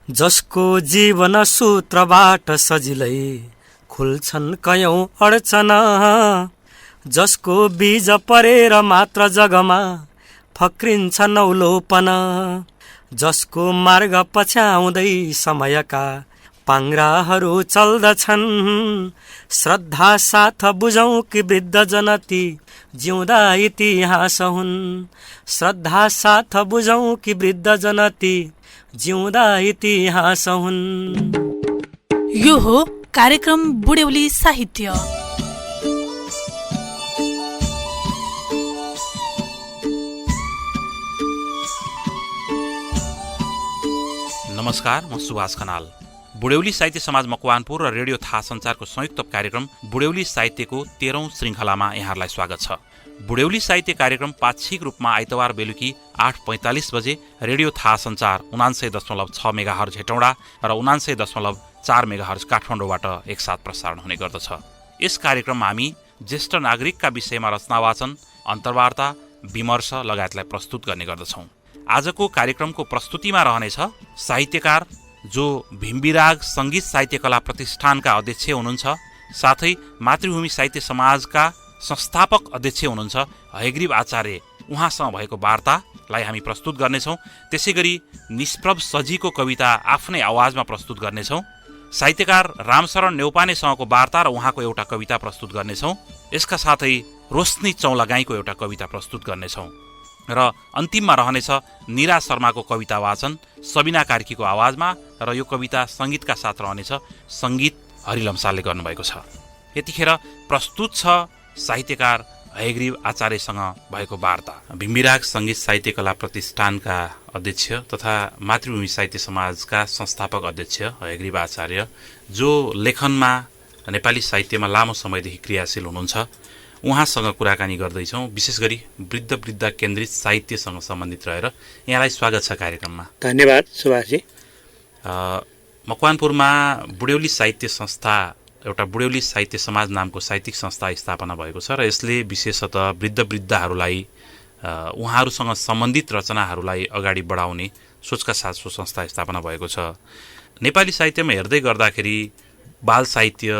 जसको जीवन सूत्रबाट सजिलै खुल्छन् कयौं अडचना, जसको बीज परेर मात्र जगमा फक्रिन्छ नौलोपना, जसको मार्ग पछ्याउँदै समयका पाङ्ग्राहरू चल्दछन्, श्रद्धा साथ बुझौं कि वृद्ध जनती जिउँदा इतिहास हुन्, श्रद्धा साथ बुझौं कि वृद्ध जनती जिउँदा इतिहास हुन्। यो हो कार्यक्रम बुढ्यौली साहित्य। नमस्कार, म सुभाष खनाल। बुढ्यौली साहित्य समाज मकवानपुर र रेडियो थाहा सञ्चारको संयुक्त कार्यक्रम बुढ्यौली साहित्यको 13औं श्रृङ्खलामा यहाँहरूलाई स्वागत छ। बुढ्यौली साहित्य कार्यक्रम पाक्षिक रूपमा आइतबार बेलुकी 8:45 बजे रेडियो थाहा सञ्चार 99.6 मेगाहर्ज हेटौँडा र 99.4 मेगाहर्ज काठमाडौँबाट एकसाथ प्रसारण हुने गर्दछ। यस कार्यक्रममा हामी ज्येष्ठ नागरिकका विषयमा रचना वाचन, अन्तर्वार्ता, विमर्श लगायतलाई प्रस्तुत गर्ने गर्दछौँ। आजको कार्यक्रमको प्रस्तुतिमा रहनेछ साहित्यकार जो भीमविराग सङ्गीत साहित्य कला प्रतिष्ठानका अध्यक्ष हुनुहुन्छ, साथै मातृभूमि साहित्य समाजका संस्थापक अध्यक्ष हुनुहुन्छ हयग्रीव आचार्य। उहाँसँग भएको वार्तालाई हामी प्रस्तुत गर्नेछौँ। त्यसै गरी निष्प्रभ सजीको कविता आफ्नै आवाजमा प्रस्तुत गर्नेछौँ। साहित्यकार रामशरण नेउपानेसँगको वार्ता र उहाँको एउटा कविता प्रस्तुत गर्नेछौँ। यसका साथै रोशनी चौलागाईको एउटा कविता प्रस्तुत गर्नेछौँ र अन्तिममा रहनेछ निरा शर्माको कविता वाचन सबिना कार्कीको आवाजमा, र यो कविता सङ्गीतका साथ रहनेछ। सङ्गीत हरिलम्सालले गर्नुभएको छ। यतिखेर प्रस्तुत छ साहित्यकार हयग्रीव आचार्यसँग भएको वार्ता। भीमविराग सङ्गीत साहित्य कला प्रतिष्ठानका अध्यक्ष तथा मातृभूमि साहित्य समाजका संस्थापक अध्यक्ष हयग्रीव आचार्य, जो लेखनमा नेपाली साहित्यमा लामो समयदेखि क्रियाशील हुनुहुन्छ, उहाँसँग कुराकानी गर्दैछौँ। विशेष गरी वृद्ध वृद्धा केन्द्रित साहित्यसँग सम्बन्धित रहेर यहाँलाई स्वागत छ कार्यक्रममा। धन्यवाद सुभाषजी। मकवानपुरमा बुढ्यौली साहित्य संस्था, एउटा बुढ्यौली साहित्य समाज नामको साहित्यिक संस्था स्थापना भएको छ र यसले विशेषतः वृद्ध वृद्धाहरूलाई उहाँहरूसँग सम्बन्धित रचनाहरूलाई अगाडि बढाउने सोचका साथ सो संस्था स्थापना भएको छ। नेपाली साहित्यमा हेर्दै गर्दाखेरि बाल साहित्य,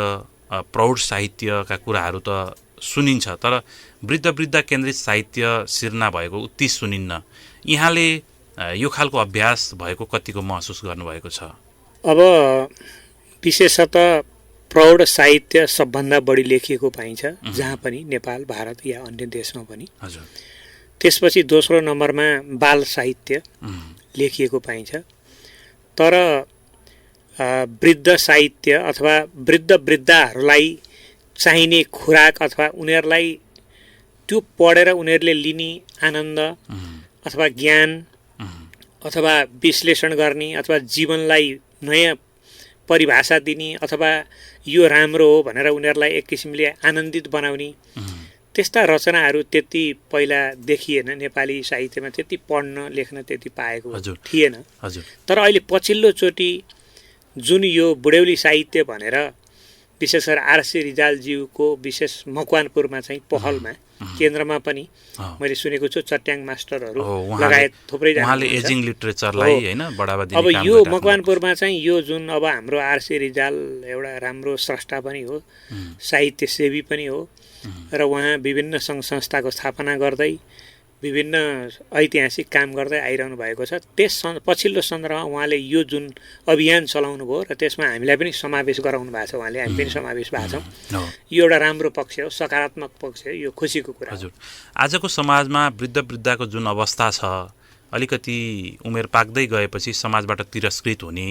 प्रौढ साहित्यका कुराहरू त सुनिन्छ, तर वृद्ध वृद्धा केन्द्रित साहित्य सिर्जना भएको उति सुनिन्न। यहाँले यो खालको अभ्यास भएको कतिको महसुस गर्नुभएको छ? अब विशेषतः प्रौढ साहित्य सबभन्दा बढी लेखिएको पाइन्छ जहाँ पनि, नेपाल, भारत या अन्य देशमा पनि। हजुर। त्यसपछि दोस्रो नम्बरमा बाल साहित्य लेखिएको पाइन्छ। तर वृद्ध साहित्य अथवा वृद्ध वृद्धाहरूलाई चाहिने खुराक अथवा उनीहरूलाई त्यो पढेर उनीहरूले लिने आनन्द अथवा ज्ञान अथवा विश्लेषण गर्ने अथवा जीवनलाई नयाँ परिभाषा दिने अथवा यो राम्रो हो भनेर उनीहरूलाई एक किसिमले आनन्दित बनाउने त्यस्ता रचनाहरू त्यति पहिला देखिएन। नेपाली साहित्यमा त्यति पढ्न लेख्न त्यति पाएको थिएन। तर अहिले पछिल्लोचोटि जुन यो बुढ्यौली साहित्य भनेर विशेष गरेर आरसी रिजालज्यूको विशेष मकवानपुरमा चाहिँ पहलमा केन्द्रमा पनि मैले सुनेको छु चट्याङ मास्टरहरू लगायत थुप्रै एजिङ लिटरेचरलाई हैन बढावा दिने अब यो मकवानपुरमा चाहिँ यो जुन अब हाम्रो आरसी रिजाल एउटा राम्रो स्रष्टा पनि हो, साहित्य सेवी पनि हो र उहाँ विभिन्न सङ्घ संस्थाको स्थापना गर्दै विभिन्न ऐतिहासिक काम गर्दै आइरहनु भएको छ। त्यस पछिल्लो सन्दर्भमा उहाँले यो जुन अभियान चलाउनु भयो र त्यसमा हामीलाई पनि समावेश गराउनु भएको छ। उहाँले हामी पनि समावेश भएको छौँ। यो एउटा राम्रो पक्ष हो, सकारात्मक पक्ष हो, यो खुसीको कुरा। हजुर, आजको समाजमा वृद्ध वृद्धाको जुन अवस्था छ, अलिकति उमेर पाक्दै गएपछि समाजबाट तिरस्कृत हुने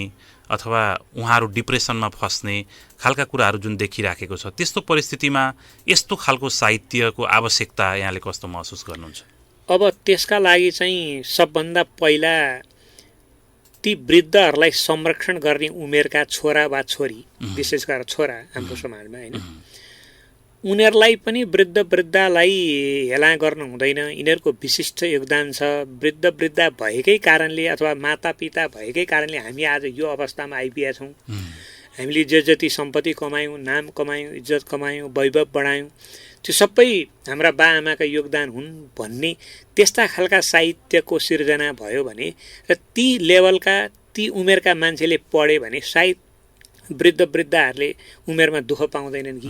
अथवा उहाँहरू डिप्रेसनमा फस्ने खालका कुराहरू जुन देखिराखेको छ, त्यस्तो परिस्थितिमा यस्तो खालको साहित्यको आवश्यकता यहाँले कस्तो महसुस गर्नुहुन्छ? अब त्यसका लागि चाहिँ सबभन्दा पहिला ती वृद्धहरूलाई संरक्षण गर्ने उमेरका छोरा वा छोरी, विशेष गरेर छोरा हाम्रो समाजमा हैन, उनीहरूलाई पनि वृद्ध वृद्धालाई हेला गर्नु हुँदैन। यिनीहरूको विशिष्ट योगदान छ। वृद्ध वृद्धा भएकै कारणले अथवा मातापिता भएकै कारणले हामी आज यो अवस्थामा आइपुगेका छौँ। हामीले जे जति सम्पत्ति कमायौँ, नाम कमायौँ, इज्जत कमायौँ, वैभव बढायौँ, त्यो सबै हाम्रा बाआमाका योगदान हुन् भन्ने त्यस्ता खालका साहित्यको सिर्जना भयो भने र ती लेभलका ती उमेरका मान्छेले पढे भने सायद वृद्धहरूले उमेरमा दुःख पाउँदैनन् कि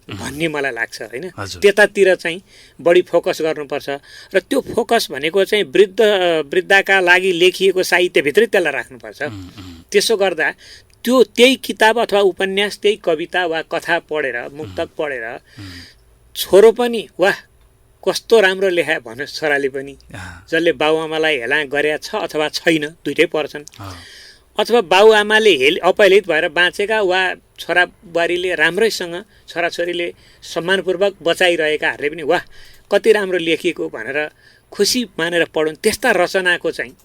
भन्ने मलाई लाग्छ होइन। त्यतातिर चाहिँ बढी फोकस गर्नुपर्छ र त्यो फोकस भनेको चाहिँ वृद्धका लागि लेखिएको साहित्यभित्रै त्यसलाई राख्नुपर्छ। त्यसो गर्दा त्यही किताब अथवा उपन्यास त्यही कविता वा कथा पढेर मुक्तक पढेर छोरो पनि वाह कस्तो राम्रो लेखायो भन्योस् छोराले पनि, जसले बाबुआमालाई हेला गरेका छ अथवा छैन दुइटै पर्छन्, अथवा बाबुआमाले अपहेलित भएर बाँचेका वा छोराबुहारीले राम्रैसँग छोराछोरीले सम्मानपूर्वक बचाइरहेकाहरूले पनि वाह कति राम्रो लेखिएको भनेर खुसी मानेर पढुन्। त्यस्ता रचनाको चाहिँ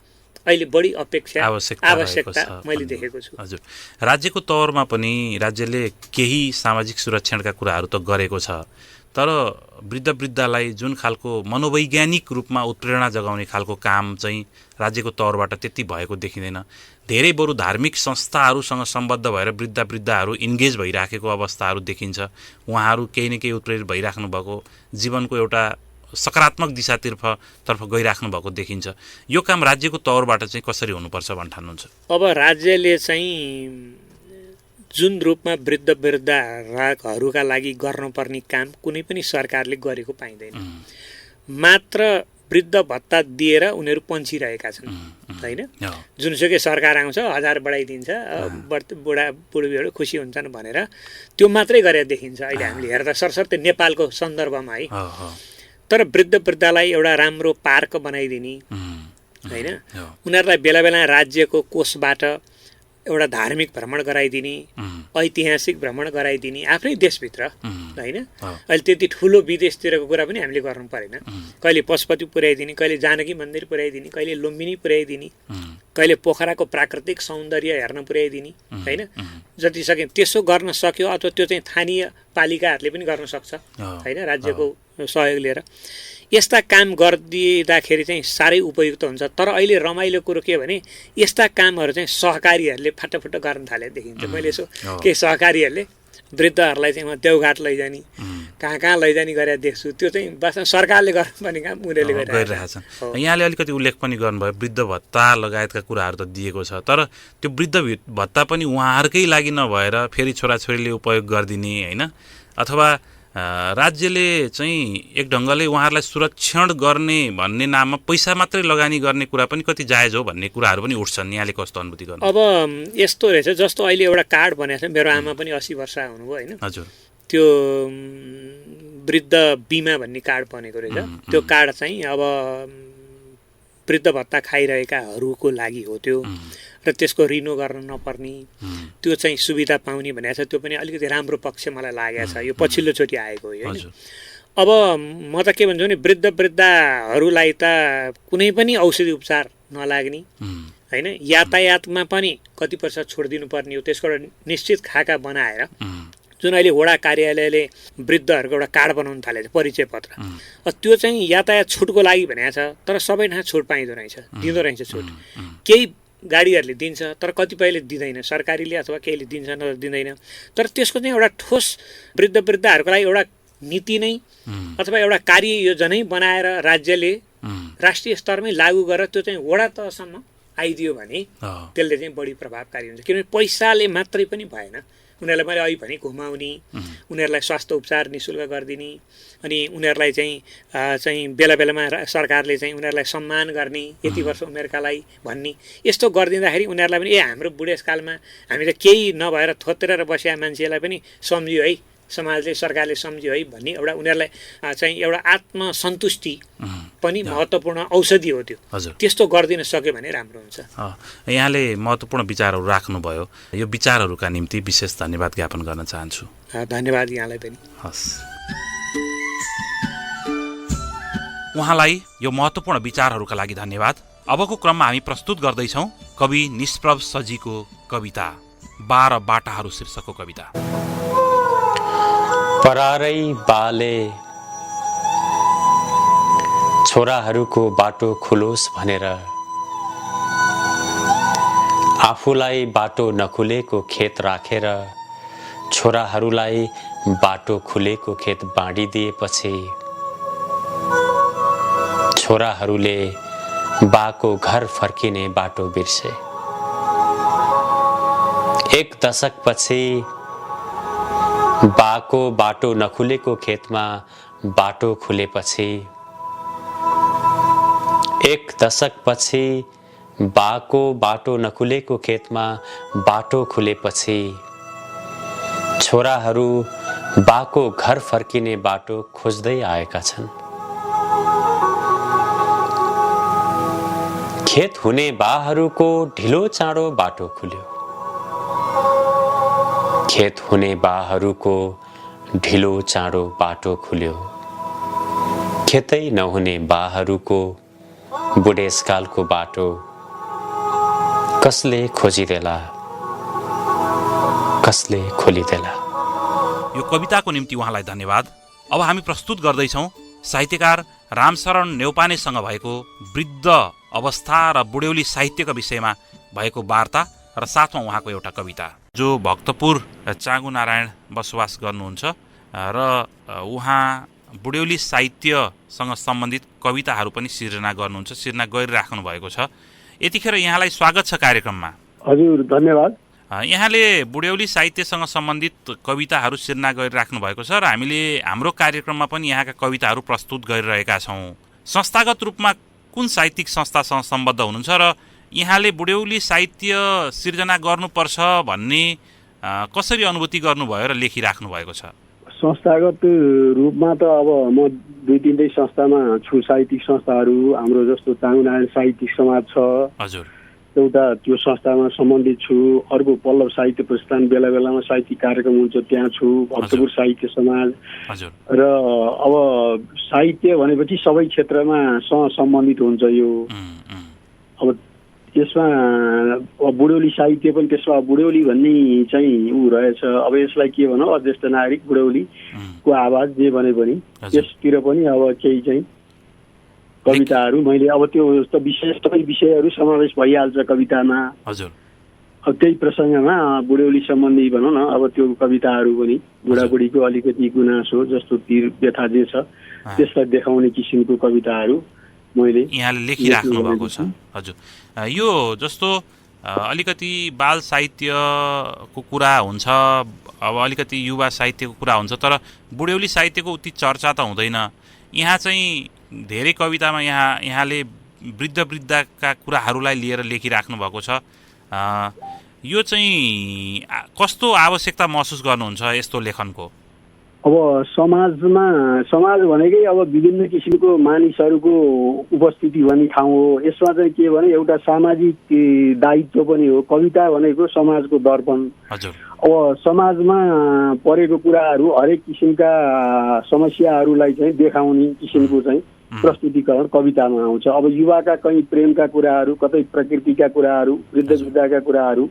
अहिले बढी आवश्यकता मैले देखेको छु। हजुर, राज्यको तौरमा पनि राज्यले केही सामाजिक सुरक्षणका कुराहरू त गरेको छ, तर वृद्धलाई जुन खालको मनोवैज्ञानिक रूपमा उत्प्रेरणा जगाउने खालको काम चाहिँ राज्यको तौरबाट त्यति भएको देखिँदैन। धेरै बरु धार्मिक संस्थाहरूसँग सम्बद्ध भएर वृद्धहरू इन्गेज भइराखेको अवस्थाहरू देखिन्छ। उहाँहरू केही न केही उत्प्रेरित भइराख्नु भएको, जीवनको एउटा सकारात्मक दिशातर्फ गइराख्नु भएको देखिन्छ। यो काम राज्यको तौरबाट चाहिँ कसरी हुनुपर्छ भन्ने ठान्नुहुन्छ? अब राज्यले चाहिँ जुन रूपमा वृद्धहरूका लागि गर्नुपर्ने काम कुनै पनि सरकारले गरेको पाइँदैन। मात्र वृद्ध भत्ता दिएर उनीहरू पन्छिरहेका छन् होइन। जुनसुकै सरकार आउँछ 1000 बढाइदिन्छ, बुढाबुढीहरू खुसी हुन्छन् भनेर त्यो मात्रै गरेर देखिन्छ अहिले हामीले हेर्दा सरसर्ती नेपालको सन्दर्भमा है। तर वृद्धलाई एउटा राम्रो पार्क बनाइदिने होइन, उनीहरूलाई बेला बेला राज्यको कोषबाट एउटा धार्मिक भ्रमण गराइदिने, ऐतिहासिक भ्रमण गराइदिने आफ्नै देशभित्र होइन। अहिले त्यति ठुलो विदेशतिरको कुरा पनि हामीले गर्नु परेन। कहिले पशुपति पुर्याइदिने, कहिले जानकी मन्दिर पुर्याइदिने, कहिले लुम्बिनी पुर्याइदिने, कहिले पोखराको प्राकृतिक सौन्दर्य हेर्न पुर्याइदिने होइन। जति सक्यो त्यसो गर्न सक्यो, अथवा त्यो चाहिँ स्थानीय पालिकाहरूले पनि गर्न सक्छ होइन, राज्यको सहयोग लिएर यस्ता काम गरिदिँदाखेरि चाहिँ साह्रै उपयुक्त हुन्छ। तर अहिले रमाइलो कुरो के भने यस्ता कामहरू चाहिँ सहकारीहरूले फाटाफुट्टा गर्न थाले देखिन्छ। मैले यसो केही सहकारीहरूले वृद्धहरूलाई चाहिँ म देवघाट लैजाने कहाँ लैजाने गरेर देख्छु। त्यो चाहिँ वास्तवमा सरकारले गर्नुपर्ने काम उनीहरूले गरिरहेछन्। यहाँले अलिकति उल्लेख पनि गर्नुभयो वृद्ध भत्ता लगायतका कुराहरू त दिएको छ, तर त्यो वृद्ध भत्ता पनि उहाँहरूकै लागि नभएर फेरि छोराछोरीले उपयोग गरिदिने होइन, अथवा राज्यले चाहिँ एक ढङ्गले उहाँहरूलाई सुरक्षण गर्ने भन्ने नाममा पैसा मात्रै लगानी गर्ने कुरा पनि कति जायज हो भन्ने कुराहरू पनि उठ्छन्। यहाँले कस्तो अनुभूति गर्नु? अब यस्तो रहेछ, जस्तो अहिले एउटा कार्ड बनेको छ, मेरो आमा पनि 80 वर्ष हुनुभयो होइन। हजुर, त्यो वृद्ध बिमा भन्ने कार्ड बनेको रहेछ। त्यो कार्ड चाहिँ अब वृद्ध भत्ता खाइरहेकाहरूको लागि हो त्यो, र त्यसको रिनो गर्न नपर्ने, त्यो चाहिँ सुविधा पाउने भनेको छ। त्यो पनि अलिकति राम्रो पक्ष मलाई लागेको छ, यो पछिल्लोचोटि आएको हो होइन। अब म त के भन्छु भने वृद्धहरूलाई त कुनै पनि औषधि उपचार नलाग्ने होइन, यातायातमा पनि कति वर्ष छोडिदिनु पर्ने हो, त्यसको एउटा निश्चित खाका बनाएर जुन अहिले वडा कार्यालयले वृद्धहरूको एउटा कार्ड बनाउनु थालेको छ, परिचय पत्र, त्यो चाहिँ यातायात छुटको लागि भनेको छ। तर सबै ठाउँ छुट पाइँदो रहेछ, दिँदो रहेछ छुट। केही गाडीहरूले दिन्छ तर कतिपयले दिँदैन, सरकारीले अथवा केहीले दिन्छ न दिँदैन। तर त्यसको चाहिँ एउटा ठोस वृद्धहरूको लागि एउटा नीति नै अथवा एउटा कार्य योजनै बनाएर राज्यले राष्ट्रिय स्तरमै लागू गरेर त्यो चाहिँ वडा तहसम्म आइदियो भने त्यसले चाहिँ बढी प्रभावकारी हुन्छ। किनभने पैसाले मात्रै पनि भएन, उनीहरूलाई मैले अहिले भने घुमाउने, उनीहरूलाई स्वास्थ्य उपचार निःशुल्क गरिदिने, अनि उनीहरूलाई चाहिँ बेला बेलामा सरकारले चाहिँ उनीहरूलाई सम्मान गर्ने, यति वर्ष उमेरकालाई भन्ने, यस्तो गरिदिँदाखेरि उनीहरूलाई पनि हाम्रो बुढेसकालमा हामी त केही नभएर थोत्रेर बसेका मान्छेलाई पनि सम्झियो है, समाजले सरकारले सम्झियो है भन्ने एउटा उनीहरूलाई चाहिँ एउटा आत्मसन्तुष्टि पनि महत्त्वपूर्ण औषधि हो त्यो। त्यस्तो गरिदिन सक्यो भने राम्रो हुन्छ। यहाँले महत्त्वपूर्ण विचारहरू राख्नुभयो, यो विचारहरूका निम्ति विशेष धन्यवाद ज्ञापन गर्न चाहन्छु। धन्यवाद यहाँलाई पनि। हस्, उहाँलाई यो महत्त्वपूर्ण विचारहरूका लागि धन्यवाद। अबको क्रममा हामी प्रस्तुत गर्दैछौँ कवि निष्प्रभ सजीको कविता 12 बाटाहरू शीर्षकको कविता। परारै बाले छोराहरूको बाटो खुलोस् भनेर आफूलाई बाटो नखुलेको खेत राखेर छोराहरूलाई बाटो खुलेको खेत बाँडिदिएपछि छोराहरूले बाको घर फर्किने बाटो बिर्से। एक दशकपछि बाको बाटो नखुलेको खेतमा बाटो खुलेपछि, एक दशकपछि बाको बाटो नखुलेको खेतमा बाटो खुलेपछि छोराहरू बाको घर फर्किने बाटो खोज्दै आएका छन्। खेत हुने बाहरूको ढिलो चाँडो बाटो खुल्यो। खेत हुने बाहरूको ढिलो चाँडो बाटो खुल्यो। खेतै नहुने बाहरूको बुढेसकालको बाटो कसले खोजिदेला, कसले खोलिदेला। यो कविताको निम्ति उहाँलाई धन्यवाद। अब हामी प्रस्तुत गर्दैछौँ साहित्यकार रामशरण नेउपानेसँग भएको वृद्ध अवस्था र बुढ्यौली साहित्यका विषयमा भएको वार्ता र साथमा उहाँको एउटा कविता। जो भक्तपुर चाँगु नारायण बसोबास गर्नुहुन्छ र उहाँ बुढ्यौली साहित्यसँग सम्बन्धित कविताहरू पनि सिर्जना गर्नुहुन्छ, सिर्जना गरिराख्नु भएको छ। यतिखेर यहाँलाई स्वागत छ कार्यक्रममा। हजुर, धन्यवाद। यहाँले बुढ्यौली साहित्यसँग सम्बन्धित कविताहरू सिर्जना गरिराख्नु भएको छ र हामीले हाम्रो कार्यक्रममा पनि यहाँका कविताहरू प्रस्तुत गरिरहेका छौँ। संस्थागत रूपमा कुन साहित्यिक संस्थासँग सम्बद्ध हुनुहुन्छ र यहाँले बुढ्यौली साहित्य सिर्जना गर्नुपर्छ भन्ने कसरी अनुभूति गर्नुभयो र लेखिराख्नु भएको छ? संस्थागत रूपमा त अब म 2-3 संस्थामा छु। साहित्यिक संस्थाहरू हाम्रो जस्तो चाँगु नारायण साहित्यिक समाज छ, हजुर, एउटा त्यो संस्थामा सम्बन्धित छु। अर्को पल्लव साहित्य प्रस्थान, बेला बेलामा साहित्यिक कार्यक्रम हुन्छ, त्यहाँ छु। भक्तपुर साहित्य समाज। हजुर। र अब साहित्य भनेपछि सबै क्षेत्रमा सम्बन्धित हुन्छ यो। अब त्यसमा बुढ्यौली साहित्य पनि, त्यसमा बुढ्यौली भन्ने चाहिँ ऊ रहेछ। अब यसलाई के भनौँ, अध्यस्त नागरिक बुढ्यौलीको आवाज जे भने पनि त्यसतिर पनि अब केही चाहिँ कविताहरू मैले अब त्यो त सबै विषयहरू समावेश भइहाल्छ कवितामा। हजुर। अब त्यही प्रसङ्गमा बुढ्यौली सम्बन्धी भनौँ न, अब त्यो कविताहरू पनि बुढाबुढीको अलिकति गुनासो जस्तो पीर व्यथा जे छ त्यसलाई देखाउने किसिमको कविताहरू मैले यहाँले लेखिराख्नु भएको छ। हजुर, यो जस्तो अलिकति बाल साहित्यको कुरा हुन्छ, अब अलिकति युवा साहित्यको कुरा हुन्छ, तर बुढ्यौली साहित्यको उति चर्चा त हुँदैन। यहाँ चाहिँ धेरै कवितामा यहाँले वृद्ध वृद्धका कुराहरूलाई लिएर लेखिराख्नु भएको छ। यो चाहिँ कस्तो आवश्यकता महसुस गर्नुहुन्छ यस्तो लेखनको? अब समाज भनेकै अब विभिन्न किसिमको मानिसहरूको उपस्थिति भन्ने ठाउँ हो। यसमा चाहिँ के भने एउटा सामाजिक दायित्व पनि हो। कविता भनेको समाजको दर्पण। हजुर। अब समाजमा परेको कुराहरू, हरेक किसिमका समस्याहरूलाई चाहिँ देखाउने किसिमको चाहिँ प्रस्तुतिकरण कवितामा आउँछ। अब युवाका कहीँ प्रेमका कुराहरू, कतै प्रकृतिका कुराहरू, वृद्ध वृद्धाका कुराहरू,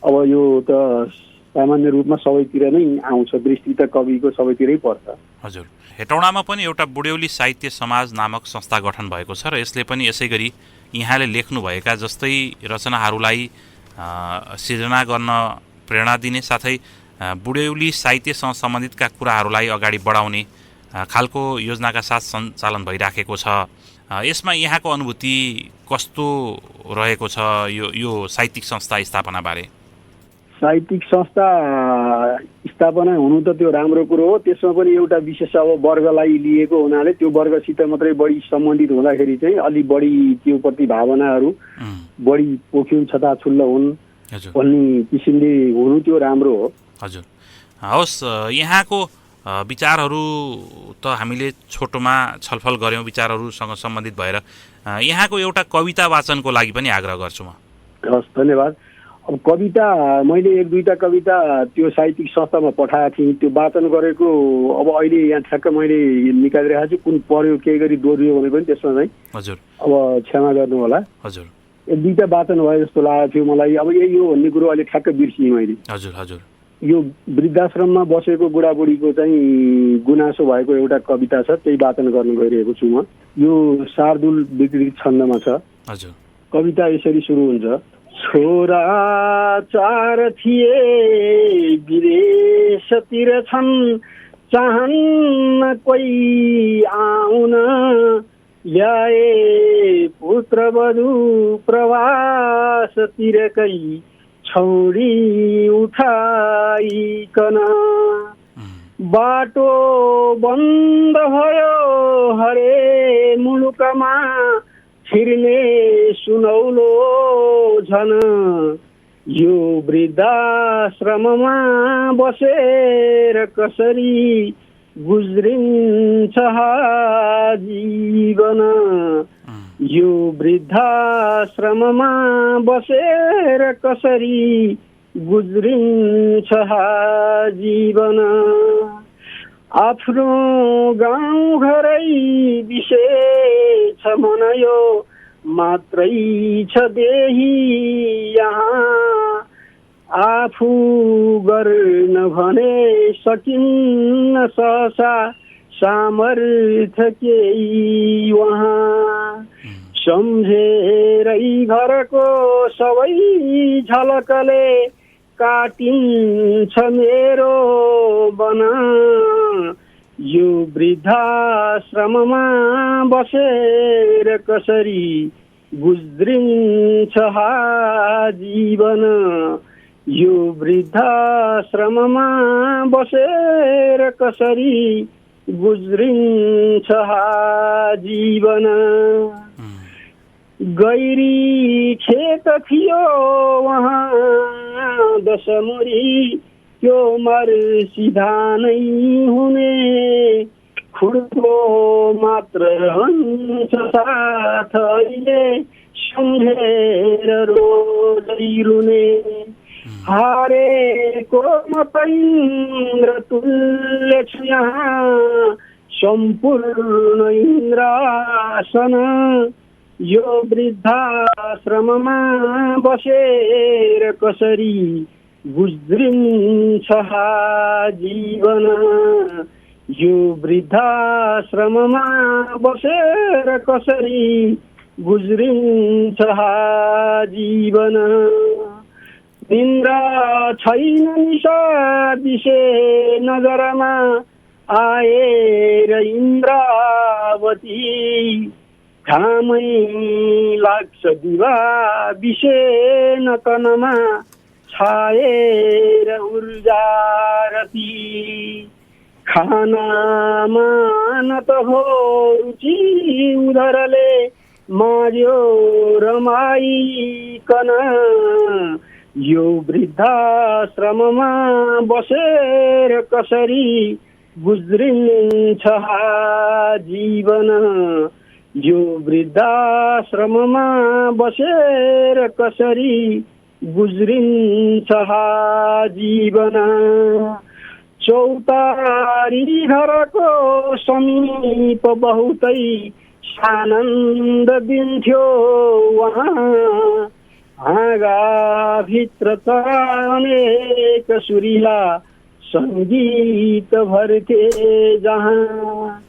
अब यो त सामान्य रूपमा सबैतिर नै आउँछ। दृष्टि त कविको सबैतिरै पर्छ। हजुर। हेटौडामा पनि एउटा बुढ्यौली साहित्य समाज नामक संस्था गठन भएको छ र यसले पनि यसै गरी यहाँले लेख्नुभएका जस्तै रचनाहरूलाई सिर्जना गर्न प्रेरणा दिने साथै बुढ्यौली साहित्यसँग सम्बन्धितका कुराहरूलाई अगाडि बढाउने खालको योजनाका साथ सञ्चालन भइराखेको छ। यसमा यहाँको अनुभूति कस्तो रहेको छ यो साहित्यिक संस्था स्थापनाबारे? साहित्यिक संस्था स्थापना हुनु त त्यो राम्रो कुरो हो। त्यसमा पनि एउटा विशेष अब वर्गलाई लिएको हुनाले त्यो वर्गसित मात्रै बढी सम्बन्धित हुँदाखेरि चाहिँ अलि बढी त्यो प्रति भावनाहरू बढी पोख्युन्, छताछुल्ल हुन् भन्ने किसिमले हुनु त्यो राम्रो हो। हजुर। हवस्, यहाँको विचारहरू त हामीले छोटोमा छलफल गऱ्यौँ, विचारहरूसँग सम्बन्धित भएर यहाँको एउटा कविता वाचनको लागि पनि आग्रह गर्छु म। हस्, धन्यवाद। अब कविता मैले 1-2टा कविता त्यो साहित्यिक संस्थामा पठाएको थिएँ, त्यो वाचन गरेको अब अहिले यहाँ ठ्याक्क मैले निकालिरहेको छु। कुन पर्यो केही गरी दोहोरियो भने पनि त्यसमा चाहिँ हजुर अब क्षमा गर्नु होला। हजुर। 1-2टा वाचन भयो जस्तो लागेको थियो मलाई। अब यही हो भन्ने कुरो अहिले ठ्याक्क बिर्सिएँ मैले। हजुर। हजुर। यो वृद्धाश्रममा बसेको बुढाबुढीको चाहिँ गुनासो भएको एउटा कविता छ, त्यही वाचन गर्न गइरहेको छु म। यो शार्दुल विकृत छन्दमा छ। हजुर। कविता यसरी सुरु हुन्छ। छोरा 4 थिए विदेशतिर छन्, चाहन्न कोही आउन, ल्याए पुत्रवधु प्रवासतिरकै, छौरी उठाइकन बाटो बन्द भयो हरे मुलुकमा छिर्ने सुनौलो झन यो वृद्धाश्रममा बसेर कसरी गुज्रिन्छ जीवन यो वृद्धाश्रममा बसेर कसरी गुज्रिन्छ जीवन आफ्नो गाउँ घरै विशेष मन यो मात्रै छ देही यहाँ आफू गर्न भने सकिन्न सहसा सामर्थ्य केही वहाँ सम्झेरै घरको सबै झलकले काटिन्छ मेरो बन यो वृद्धाश्रममा बसेर कसरी गुज्रिन्छ जीवन यो वृद्धाश्रममा बसेर कसरी गुज्रिन्छ जीवन गैरी खेत थियो वहाँ दशमुरी त्यो मर्सिधा नै हुने खुड्को मात्र हुन्छ साथ अहिले सम्झेर रोदै रुने हारेको म इन्द्र तुल्य छु यहाँ सम्पूर्ण इन्द्रासन यो वृद्धाश्रममा बसेर कसरी गुज्रिन्छ जीवन यो वृद्धाश्रममा बसेर कसरी गुज्रिन्छ जीवन निन्द्रा छैन निशा दिशे नजरमा आएर इन्द्रावती घामै लाग्छ दिवा विषेन तनमा छाएर ऊर्जा रती खानामा न त हो रुचि उधरले मार्यो रमाइकन यो वृद्धाश्रममा बसेर कसरी गुज्रिन्छ जीवन यो वृद्धाश्रममा बसेर कसरी गुज्रिन्छ जीवन चौतारी घरको समीप बहुतै आनन्द दिन्थ्यो वहाँ हाँगाभित्र त अनेक सुरिला सङ्गीत भर्थे जहाँ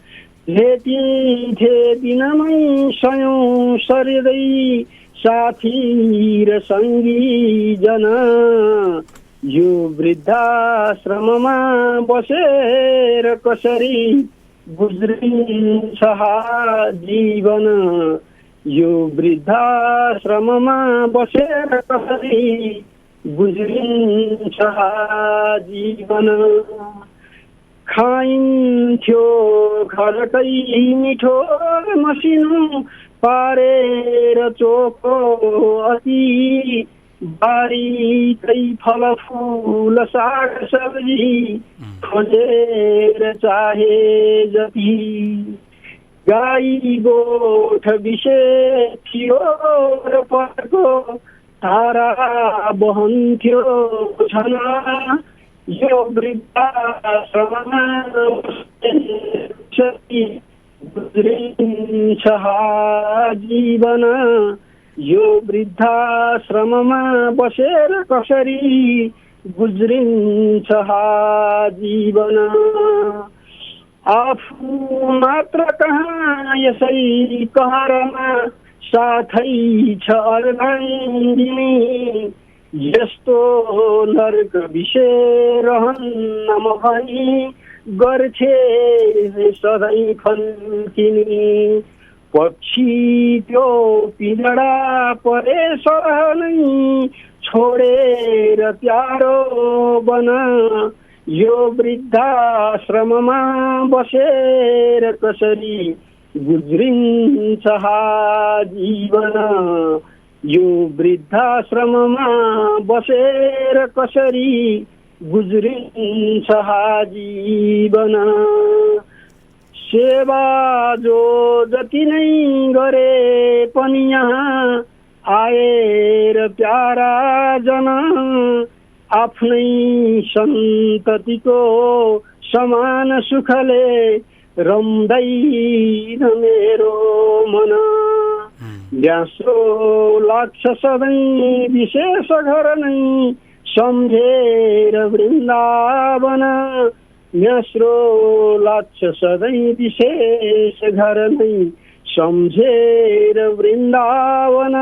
भेटिन्थे दिनमै सयौँ सर्दै साथी र सङ्गीजन यो वृद्धाश्रममा बसेर कसरी गुज्रिन्छ जीवन यो वृद्धाश्रममा बसेर कसरी गुज्रिन्छ जीवन खाइन्थ्यो घरकै मिठो मसिनो पारेर चोको अति बारीकै फलफुल साग सब्जी खोजेर चाहे जति गाई गोठ विशेष थियो र पर्को धारा बहन्थ्यो छन यो वृद्धाश्रममा गुज्रिन्छ जीवन यो वृद्धाश्रममा बसेर कसरी गुज्रिन्छ जीवन आफू मात्र कहाँ यसै कहरमा साथै छ अर्घाइदिने यस्तो नर्क विषय रहन्न म भनी गर्थे सधैँ फन्किने पक्षी त्यो पिंजडा परे नै छोडेर प्यारो बन यो वृद्धाश्रममा बसेर कसरी गुज्रिन्छ जीवन यो वृद्धाश्रममा बसेर कसरी गुज्रिन्छ जीवन सेवा जो जति नै गरे पनि यहाँ आएर प्यारा जन आफ्नै सन्ततिको समान सुखले रम्दैन मेरो मन ब्यासो लाग्छ सधैँ विशेष घर नै सम्झेर वृन्दावन म्यास्रो लाग्छ सधैँ विशेष घर नै सम्झेर वृन्दावन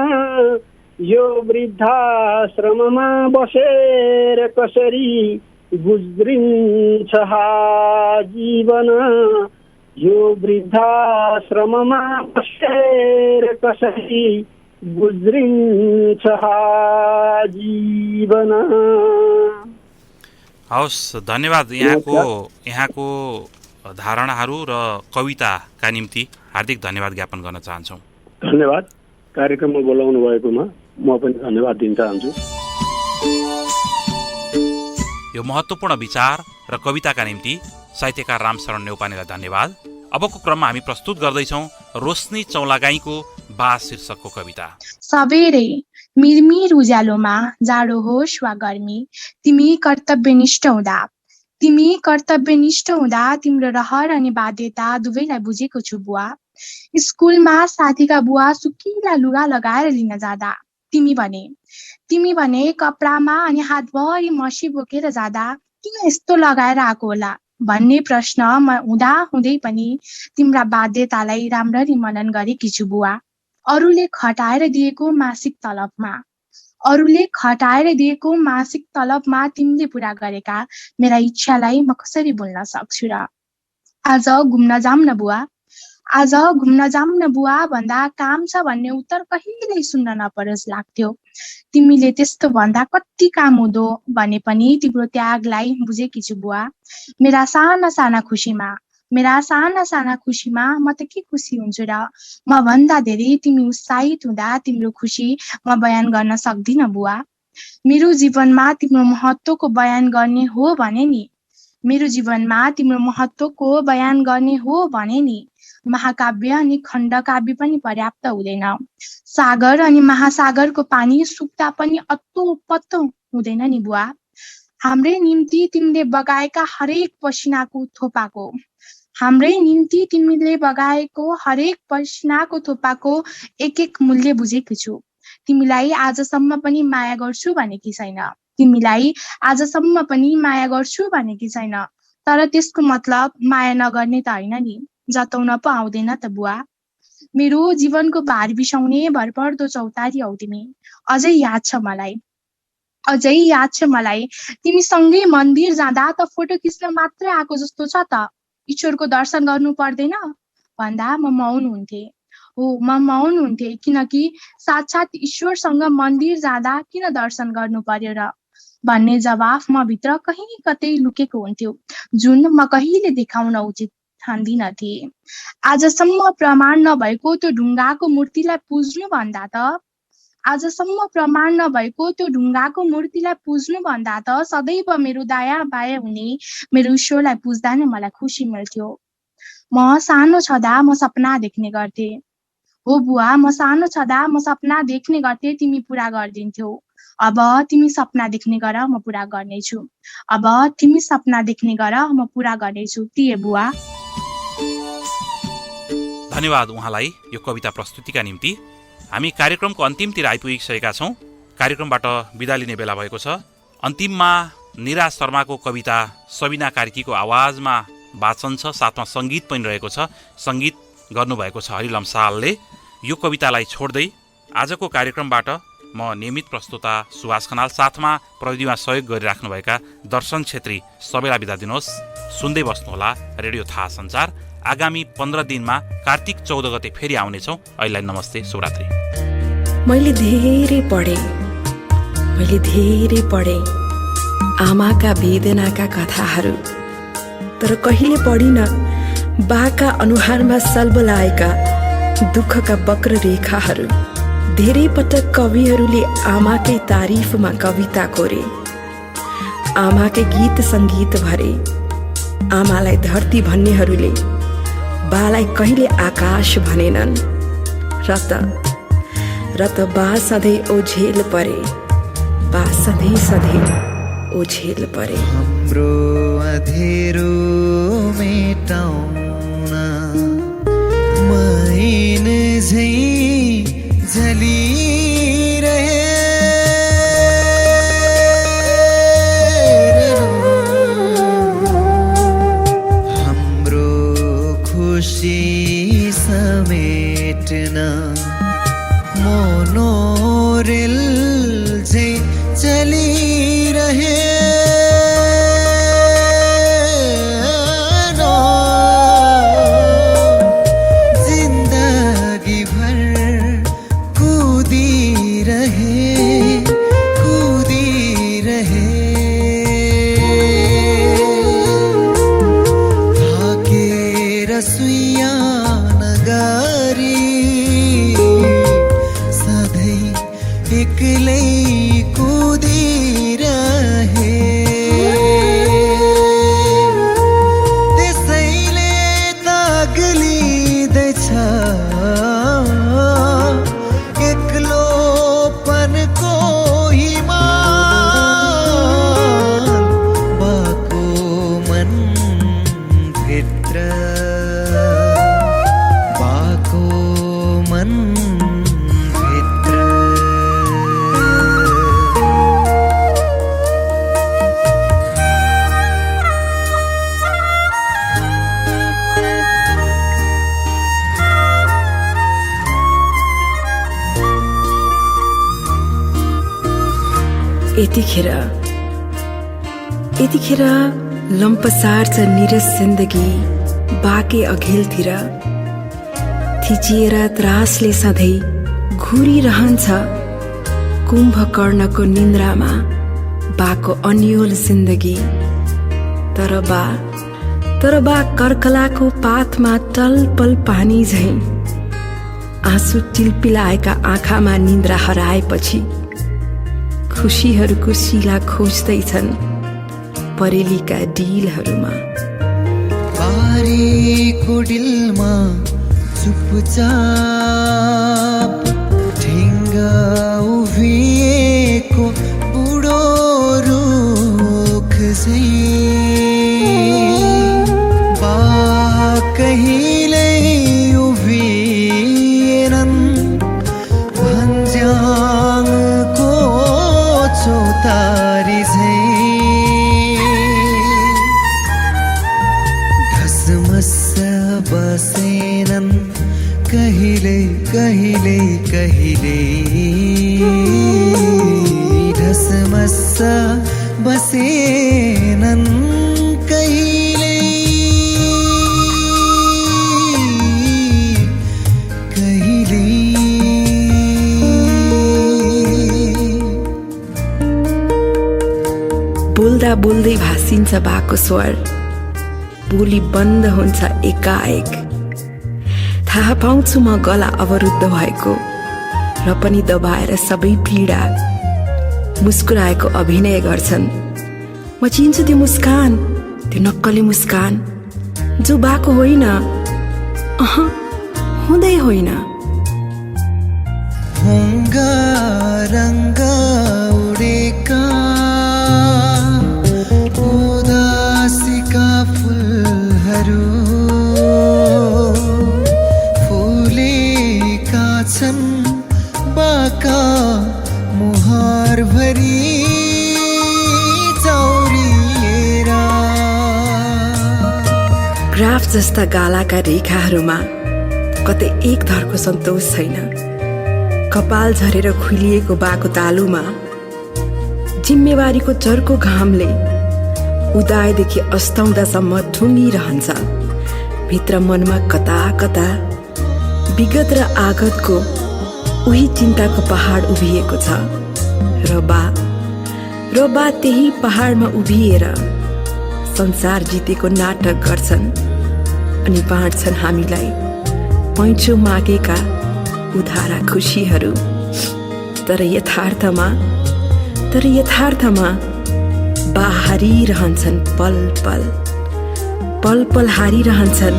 यो वृद्धाश्रममा बसेर कसरी गुज्रिन्छ जीवन यो वृद्धाश्रममा बसेर कसरी गुज्रिन्छ जीवन। हवस्, धन्यवाद यहाँको धारणाहरू र कविताका निम्ति हार्दिक धन्यवाद ज्ञापन गर्न चाहन्छौँ। धन्यवाद। कार्यक्रममा बोलाउनु भएकोमा म पनि धन्यवाद दिन चाहन्छु। यो महत्त्वपूर्ण विचार र कविताका निम्ति साहित्यकार रामशरण नेउपानेलाई धन्यवाद। अबको क्रममा हामी प्रस्तुत गर्दैछौँ रोशनी चौलागाईको बा शीर्षकको कविता। सबेरै मिरमिर उज्यालोमा जाडो होस् वा गर्मी, तिमी कर्तव्यनिष्ठ हुँदा तिम्रो रहर अनि बाध्यता दुवैलाई बुझेको छु बुवा। स्कुलमा साथीका बुवा सुकिला लुगा लगाएर लिन जाँदा तिमी भने कपडामा अनि हातभरि मसी बोकेर जाँदा किन यस्तो लगाएर आएको होला भन्ने प्रश्न म हुँदै पनि तिम्रा बाध्यतालाई राम्ररी मनन गरेकी छु बुवा। अरूले खटाएर दिएको मासिक तलबमा तिमीले पूरा गरेका मेरा इच्छालाई म कसरी भुल्न सक्छु र। आज घुम्न जाऊँ न बुवा भन्दा काम छ भन्ने उत्तर कहिल्यै सुन्न नपरोस् लाग्थ्यो। तिमीले त्यस्तो भन्दा कति काम हुँदो भने पनि तिम्रो त्यागलाई बुझेकी छु बुवा। मेरा साना साना खुसीमा म त के खुसी हुन्छु र। म भन्दा धेरै तिमी उत्साहित हुँदा तिम्रो खुसी म बयान गर्न सक्दिन बुवा। मेरो जीवनमा तिम्रो महत्त्वको बयान गर्ने हो भने नि महाकाव्य अनि खण्डकाव्य पनि पर्याप्त हुँदैन। सागर अनि महासागरको पानी सुक्दा पनि अत्तो पत्तो हुँदैन नि बुवा। हाम्रै निम्ति तिमीले बगाएका हरेक पसिनाको थोपाको एक एक मूल्य बुझेको छु। तिमीलाई आजसम्म पनि माया गर्छु भनेकी छैन, तर त्यसको मतलब माया नगर्ने त होइन नि, जताउन पो आउँदैन त बुवा। मेरो जीवनको भार बिसाउने भरपर्दो चौतारी हौ तिमी। अझै याद छ मलाई तिमीसँगै मन्दिर जाँदा त फोटो खिच्न मात्र आएको जस्तो छ त, ईश्वरको दर्शन गर्नु पर्दैन भन्दा म मौन हुन्थे किनकि साक्षात् ईश्वरसँग मन्दिर जाँदा किन दर्शन गर्नु पर्यो र भन्ने जवाफ म भित्र कहीँ कतै लुकेको हुन्थ्यो, जुन म कहिले देखाउन उचित ठान्दिन थिए। आजसम्म प्रमाण नभएको त्यो ढुङ्गाको मूर्तिलाई पुज्नु भन्दा त सदैव मेरो दायाँ बायाँ हुने मेरो ईश्वरलाई पुज्दा नै मलाई खुसी मिल्थ्यो। म सानो छँदा म सपना देख्ने गर्थेँ। हो बुवा, म सानो छँदा म सपना देख्ने गर्थेँ, तिमी पुरा गरिदिन्थ्यौ। अब तिमी सपना देख्ने गर, म पुरा गर्नेछु। प्रिय बुवा। धन्यवाद उहाँलाई यो कविता प्रस्तुतिका निम्ति। हामी कार्यक्रमको अन्तिमतिर आइपुगिसकेका छौँ। कार्यक्रमबाट बिदा लिने बेला भएको छ। अन्तिममा निरा शर्माको कविता सबिना कार्कीको आवाजमा वाचन छ, साथमा सङ्गीत पनि रहेको छ। सङ्गीत गर्नुभएको छ हरिलम सालले। यो कवितालाई छोड्दै आजको कार्यक्रमबाट म नियमित प्रस्तुता सुभाष खनाल, साथमा प्रविधिमा सहयोग गरिराख्नुभएका दर्शन छेत्री सबैलाई बिदा दिनुहोस्। सुन्दै बस्नुहोला रेडियो थाहा सञ्चार आगामी 15 दिनमा कार्तिक 14 गते फेरि आउनेछौँ। अहिले नमस्ते, शुभरात्रि। मैले धेरै पढेँ आमाका वेदनाका कथाहरू, तर कहिले पढिन बाका अनुहारमा सल्बलाएका दुःखका वक्र रेखाहरू। धेरै पटक कविहरूले आमाकै तारिफमा कविता कोरे, आमाकै गीत सङ्गीत भरे। आमालाई धरती भन्नेहरूले बालाई कहिले आकाश भनेनन्। र त बा सधैँ ओझेल परे, बा सधैँ ओझेल परे। हाम्रो अँधेरो मेटाउन मैन झै जलिरहे, हाम्रो खुसी समेट्न मोनोरेल झै चलिरहे। यतिखेर लम्पसार्छ निरस जिन्दगी बाके अघिल्तिर। थिचिएर त्रासले सधैँ घुरिरहन्छ कुम्भकर्णको निन्द्रामा बाको अन्योल जिन्दगी। तर बा कर्कलाको पातमा टलपल पानी झैं आँसु टिलपिलाएका आँखामा निन्द्रा हराएपछि खुसीहरूको शिला खोज्दैछन् परेलीका डिलहरूमा। बारीको डिलमा चुपचाप ढिङ्गा उभिएको बुढो रुख बा कहिल्यै उभिएनन् भन्ज्याङको चौतारी ढसमस बसेनन् कहिले ढसमस बसेनन् कहिले। बोल्दा बोल्दै भासिन्छ बाको स्वर, बोली बन्द हुन्छ एकाएक। थाहा पाउँछु म गला अवरुद्ध भएको, र पनि दबाएर सबै पीडा मुस्कुराएको अभिनय गर्छन्। म चिन्छु त्यो मुस्कान, त्यो नक्कली मुस्कान जो बाको होइन, हुँदै होइन। रङ्ग उडेका उदासीका फुलहरू फुलेका छन् बाका मुहार भरी चौरिएर। ग्राफ जस्ता गालाका रेखाहरूमा कतै एक धरको सन्तोष छैन। कपाल झरेर खुलिएको बाको तालुमा जिम्मेवारीको चर्को घामले उदाएदेखि अस्ताउँदासम्म ठुङ्गिरहन्छ। भित्र मनमा कता कता विगत र आगतको उही चिन्ताको पहाड उभिएको छ र बा त्यही पहाडमा उभिएर संसार जितेको नाटक गर्छन् अनि बाँड्छन् हामीलाई पैँचो मागेका उधारा खुसीहरू। तर यथार्थमा बा हारिरहन्छन् पल पल हारिरहन्छन्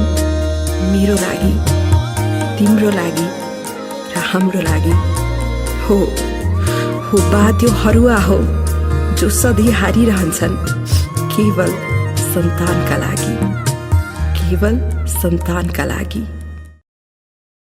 मेरो लागि, तिम्रो लागि र हाम्रो लागि। हो बा त्यो हरुवा हो जो सधैँ हारिरहन्छन् केवल सन्तानका लागि।